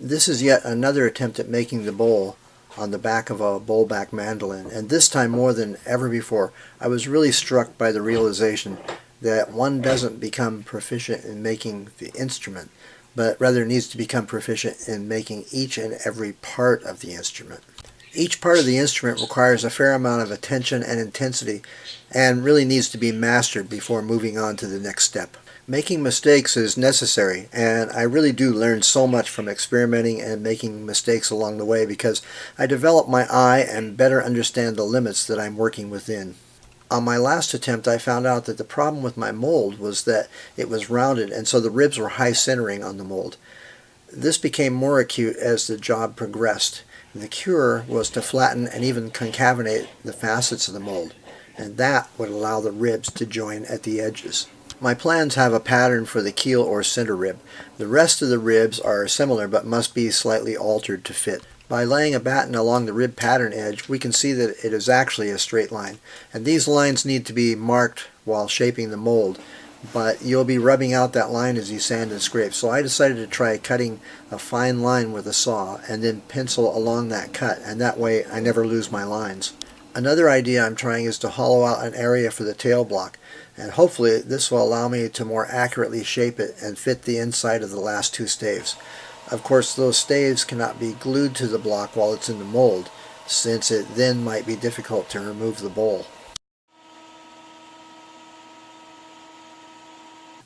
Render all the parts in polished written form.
This is yet another attempt at making the bowl on the back of a bowl back mandolin, and this time more than ever before I was really struck by the realization that one doesn't become proficient in making the instrument, but rather needs to become proficient in making each and every part of the instrument. Each part of the instrument requires a fair amount of attention and intensity and really needs to be mastered before moving on to the next step. Making mistakes is necessary, and I really do learn so much from experimenting and making mistakes along the way because I develop my eye and better understand the limits that I'm working within. On my last attempt, I found out that the problem with my mold was that it was rounded, and so the ribs were high centering on the mold. This became more acute as the job progressed. The cure was to flatten and even concavenate the facets of the mold, and that would allow the ribs to join at the edges. My plans have a pattern for the keel or center rib. The rest of the ribs are similar but must be slightly altered to fit. By laying a batten along the rib pattern edge, we can see that it is actually a straight line, and these lines need to be marked while shaping the mold, but you'll be rubbing out that line as you sand and scrape. So I decided to try cutting a fine line with a saw and then pencil along that cut, and that way I never lose my lines. Another idea I'm trying is to hollow out an area for the tail block, and hopefully this will allow me to more accurately shape it and fit the inside of the last two staves. Of course, those staves cannot be glued to the block while it's in the mold, since it then might be difficult to remove the bowl.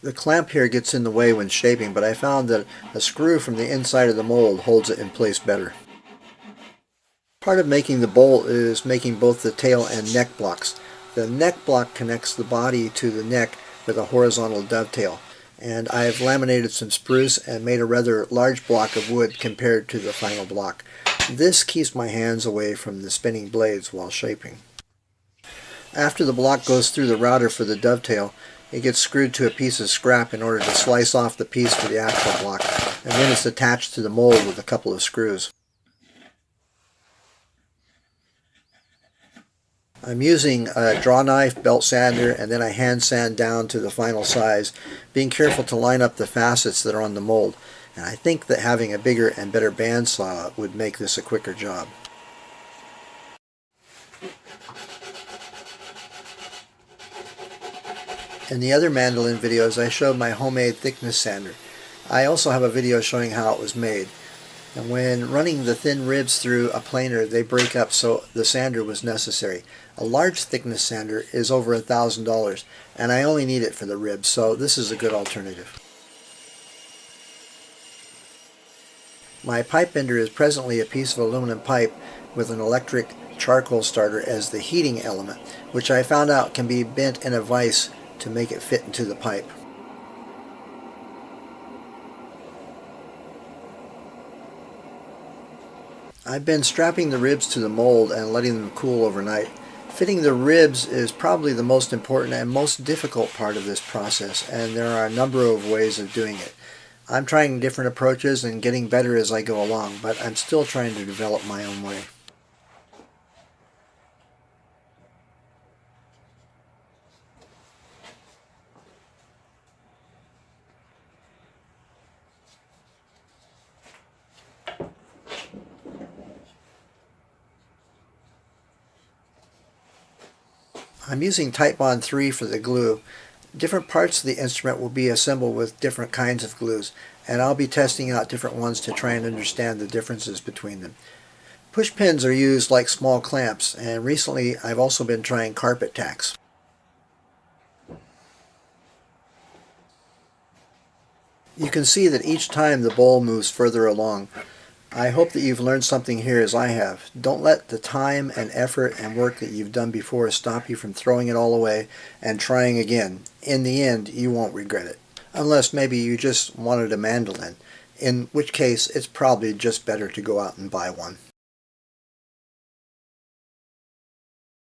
The clamp here gets in the way when shaping, but I found that a screw from the inside of the mold holds it in place better. Part of making the bowl is making both the tail and neck blocks. The neck block connects the body to the neck with a horizontal dovetail, and I have laminated some spruce and made a rather large block of wood compared to the final block. This keeps my hands away from the spinning blades while shaping. After the block goes through the router for the dovetail, it gets screwed to a piece of scrap in order to slice off the piece for the actual block, and then it's attached to the mold with a couple of screws. I'm using a draw knife, belt sander, and then I hand sand down to the final size, being careful to line up the facets that are on the mold. And I think that having a bigger and better bandsaw would make this a quicker job. In the other mandolin videos, I showed my homemade thickness sander. I also have a video showing how it was made. And when running the thin ribs through a planer, they break up, so the sander was necessary. A large thickness sander is over $1,000, and I only need it for the ribs, so this is a good alternative. My pipe bender is presently a piece of aluminum pipe with an electric charcoal starter as the heating element, which I found out can be bent in a vise to make it fit into the pipe. I've been strapping the ribs to the mold and letting them cool overnight. Fitting the ribs is probably the most important and most difficult part of this process, and there are a number of ways of doing it. I'm trying different approaches and getting better as I go along, but I'm still trying to develop my own way. I'm using Titebond 3 for the glue. Different parts of the instrument will be assembled with different kinds of glues, and I'll be testing out different ones to try and understand the differences between them. Push pins are used like small clamps, and recently I've also been trying carpet tacks. You can see that each time the bowl moves further along. I hope that you've learned something here as I have. Don't let the time and effort and work that you've done before stop you from throwing it all away and trying again. In the end, you won't regret it. Unless maybe you just wanted a mandolin, in which case it's probably just better to go out and buy one.